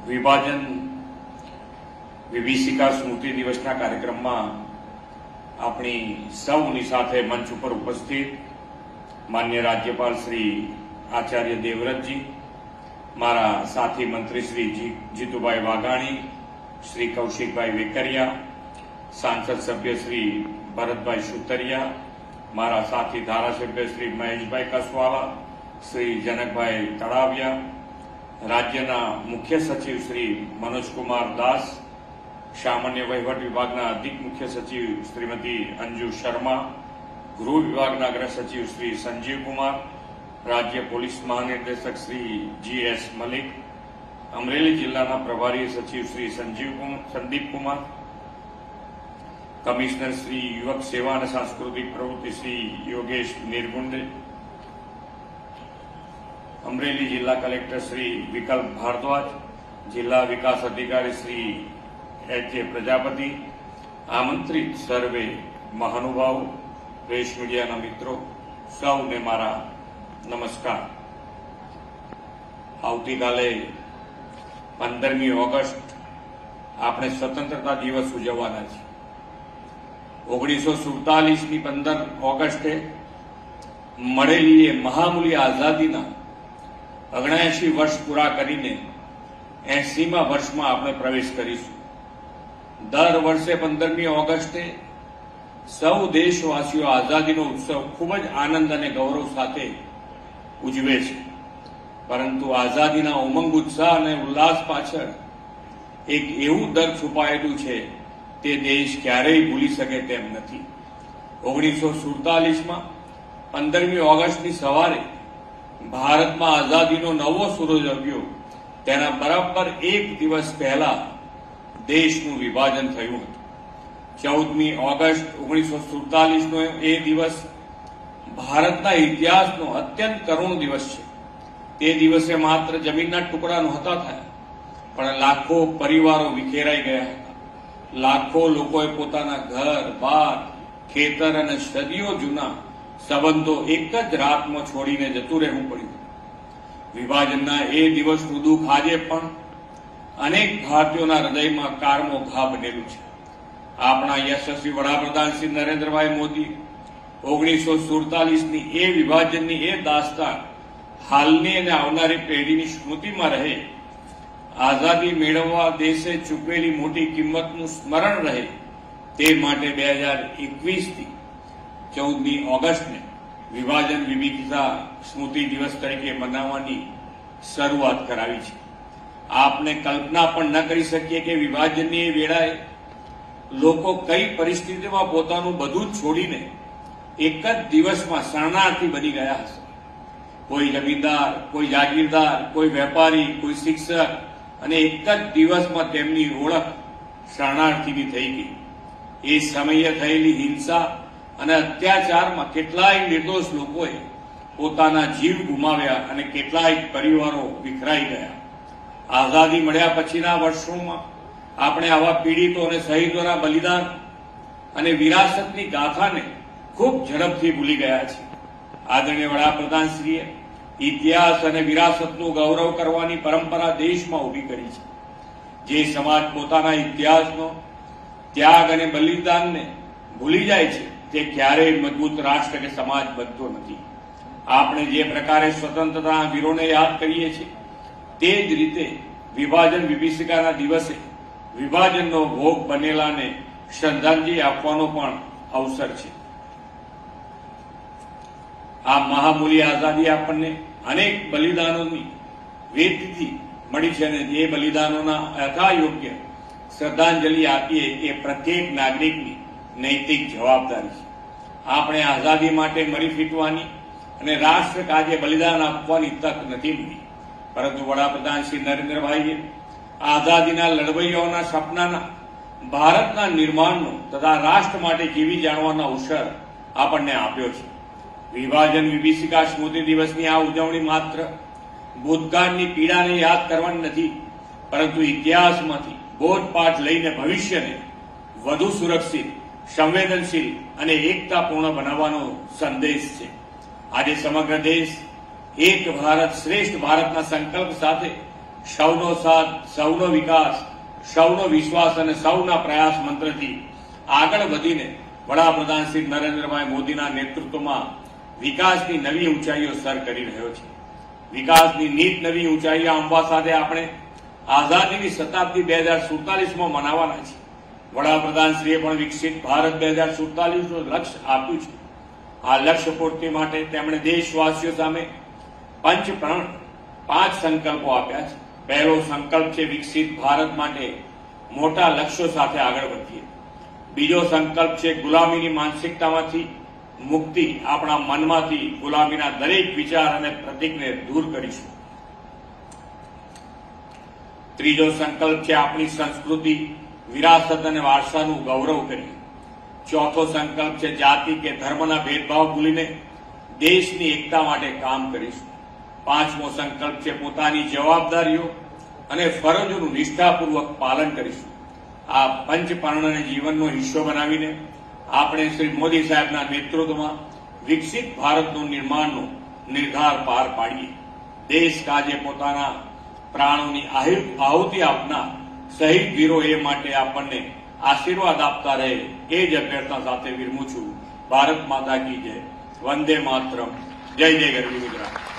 વિભાજન વિભીષિકા સ્મૃતિ દિવસના કાર્યક્રમમાં આપણી સૌની સાથે મંચ ઉપર ઉપસ્થિત માન્ય રાજ્યપાલ શ્રી આચાર્ય દેવવ્રતજી, મારા સાથી મંત્રી શ્રી જીતુભાઈ વાઘાણી, શ્રી કૌશિકભાઈ વેકરિયા, સાંસદ સભ્ય શ્રી ભરતભાઈ સુતરિયા, મારા સાથી ધારાસભ્ય શ્રી મહેશભાઈ કસવાલા, શ્રી જનકભાઈ તળાવિયા, રાજ્યના મુખ્ય સચિવ શ્રી મનોજકુમાર દાસ, સામાન્ય વહીવટ વિભાગના અધિક મુખ્ય સચિવ શ્રીમતી અંજુ શર્મા, ગૃહ વિભાગના અગ્ર સચિવ શ્રી સંજીવ કુમાર, રાજ્ય પોલીસ મહાનિર્દેશક શ્રી GS મલિક, અમરેલી જિલ્લાના પ્રભારી સચિવ શ્રી સંદીપ કુમાર, કમિશનર શ્રી યુવક સેવા અને સાંસ્કૃતિક પ્રવૃત્તિ શ્રી યોગેશ નિર્ગુંડે, અમરેલી જિલ્લા કલેક્ટર શ્રી વિકલ્પ ભારદ્વાજ, જિલ્લા વિકાસ અધિકારી શ્રી HJ પ્રજાપતિ, આમંત્રિત સર્વે મહાનુભાવો, પ્રેસ મીડિયાના મિત્રો, સૌને મારા નમસ્કાર. આવતીકાલે 15મી ઓગસ્ટ આપણે સ્વતંત્રતા દિવસ ઉજવવાના છે. 1947ની 15 ઓગસ્ટે મળેલી એ મહામૂલી આઝાદીના 79 વર્ષ પૂરા કરીને 80મા વર્ષમાં આપણે પ્રવેશ કરીશું. દર વર્ષે 15મી ઓગસ્ટે સૌ દેશવાસીઓ આઝાદીનો ઉત્સવ ખૂબ જ આનંદ અને ગૌરવ સાથે ઉજવે છે, પરંતુ આઝાદીના ઉમંગ, ઉત્સાહ અને ઉલ્લાસ પાછળ એક એવું દર્દ છુપાયેલું છે તે દેશ ક્યારેય ભૂલી શકે તેમ નથી. 1947માં 15મી ઓગસ્ટની સવારે ભારતમાં આઝાદીનો નવો સૂરજ ઉગ્યો. તેના બરાબર એક દિવસ પહેલા દેશનું વિભાજન થયું હતું. 14મી ઓગસ્ટ 1947નો એ દિવસ ભારતના ઇતિહાસનો અત્યંત કરુણ દિવસ છે. તે દિવસે માત્ર જમીનના ટુકડા નહોતા થયા, પણ લાખો પરિવારો વિખેરાઈ ગયા હતા. લાખો લોકોએ પોતાના ઘર, બાર, ખેતર અને સદીઓ જૂના સંબંધો એક જ રાતમાં છોડીને જતું રહેવું પડ્યું. વિભાજનના એ દિવસનું દુઃખ આજે પણ અનેક ભારતીયોના હૃદયમાં કારમો ઘા બનેલું છે. આપણા યશસ્વી વડાપ્રધાન શ્રી નરેન્દ્રભાઈ મોદી 1947ની એ વિભાજનની એ દાસ્તાન હાલની અને આવનારી પેઢીની સ્મૃતિમાં રહે, આઝાદી મેળવવા દેશે ચૂકવેલી મોટી કિંમતનું સ્મરણ રહે, તે માટે 2021થી 14મી ઓગસ્ટને વિભાજન વિભીષિકા સ્મૃતિ દિવસ તરીકે મનાવવાની શરૂઆત કરાવી છે. આપને કલ્પના પણ ન કરી શકીએ કે વિભાજનની એ વેળાએ લોકો કઈ પરિસ્થિતિમાં પોતાનું બધું જ છોડીને એક જ દિવસમાં શરણાર્થી બની ગયા હશે. કોઈ જમીનદાર, કોઈ જાગીરદાર, કોઈ વેપારી, કોઈ શિક્ષક, અને એક જ દિવસમાં તેમની ઓળખ શરણાર્થીની થઈ ગઈ. એ સમયે થયેલી હિંસા અને અત્યાચારમાં કેટલાય નિર્દોષ લોકોએ પોતાના જીવ ગુમાવ્યા અને કેટલાય પરિવારો વિખરાઈ ગયા. આઝાદી મળ્યા પછીના વર્ષોમાં આપણે આવા પીડિતો અને શહીદોના બલિદાન અને વિરાસતની ગાથાને ખૂબ ઝડપથી ભૂલી ગયા છે. આદરણીય વડાપ્રધાનશ્રીએ ઇતિહાસ અને વિરાસતનું ગૌરવ કરવાની પરંપરા દેશમાં ઊભી કરી છે. જે સમાજ પોતાના ઇતિહાસનો ત્યાગ અને બલિદાનને ભૂલી જાય છે તે ક્યારેય મજબૂત રાષ્ટ્ર કે સમાજ બનતો નથી. આપણે જે પ્રકારે સ્વતંત્રતાના વીરોને યાદ કરીએ છીએ, તે જ રીતે વિભાજન વિભીષિકાના દિવસે વિભાજનનો ભોગ બનેલાને શ્રદ્ધાંજલિ આપવાનો પણ અવસર છે. આ મહામૂલી આઝાદી આપણને અનેક બલિદાનોની વેદથી મળી છે, અને એ બલિદાનોના યથાયોગ્ય શ્રદ્ધાંજલિ આપીએ એ પ્રત્યેક નાગરિકની નૈતિક જવાબદારી છે. આપણે આઝાદી માટે મરી ફીટવાની અને રાષ્ટ્ર કાજે બલિદાન આપવાની તક નથી મળી, પરંતુ વડાપ્રધાન શ્રી નરેન્દ્રભાઈએ આઝાદીના લડવૈયાઓના સપનાના ભારતના નિર્માણનો તથા રાષ્ટ્ર માટે જીવી જાણવાનો અવસર આપણને આપ્યો છે. વિભાજન વિભીષિકા સ્મૃતિ દિવસની આ ઉજવણી માત્ર ભૂતકાળની પીડાને યાદ કરવાની નથી, પરંતુ ઇતિહાસમાંથી બોધપાઠ લઈને ભવિષ્યને વધુ સુરક્ષિત, સંવેદનશીલ અને એકતાપૂર્ણ બનાવવાનો સંદેશ છે. આજે સમગ્ર દેશ એક ભારત શ્રેષ્ઠ ભારતના સંકલ્પ સાથે સૌનો સાથ, સૌનો વિકાસ, સૌનો વિશ્વાસ અને સૌના પ્રયાસ મંત્રથી આગળ વધીને વડાપ્રધાન શ્રી નરેન્દ્રભાઈ મોદીના નેતૃત્વમાં વિકાસની નવી ઊંચાઈઓ સર કરી રહ્યો છે. વિકાસની નીત નવી ઊંચાઈઓ આંબવા સાથે આપણે આઝાદીની શતાબ્દી 2047માં મનાવવાના છે. વડાપ્રધાનશ્રીએ પણ વિકસિત ભારત 2047નું લક્ષ્ય આપ્યું છે. આ લક્ષ્ય પૂર્તિ માટે તેમણે દેશવાસીઓ સામે પાંચ સંકલ્પો આપ્યા છે. પહેલો સંકલ્પ છે વિકસિત ભારત માટે મોટા લક્ષ્યો સાથે આગળ વધીએ. બીજો સંકલ્પ છે ગુલામીની માનસિકતામાંથી મુક્તિ. આપણા મનમાંથી ગુલામીના દરેક વિચાર અને પ્રતીકને દૂર કરીશું. ત્રીજો સંકલ્પ છે આપણી સંસ્કૃતિ, વિરાસત અને વારસાનું ગૌરવ કરીએ. ચોથો સંકલ્પ છે જાતિ કે ધર્મના ભેદભાવ ભૂલીને દેશની એકતા માટે કામ કરીશું. પાંચમો સંકલ્પ છે પોતાની જવાબદારીઓ અને ફરજોનું નિષ્ઠાપૂર્વક પાલન કરીશું. આ પંચપર્ણને જીવનનો હિસ્સો બનાવીને આપણે શ્રી મોદી સાહેબના નેતૃત્વમાં વિકસિત ભારતનું નિર્માણનો નિર્ધાર પાર પાડીએ. દેશ કાજે પોતાના પ્રાણોની આહુતિ આપનાર શહીદ વીરો એ માટે આપણને આશીર્વાદ આપતા રહે એ જ અભ્યર્થના સાથે વિરમું છું. ભારત માતા કી જય. વંદે માતરમ. જય જય ગરવી ગુજરાત.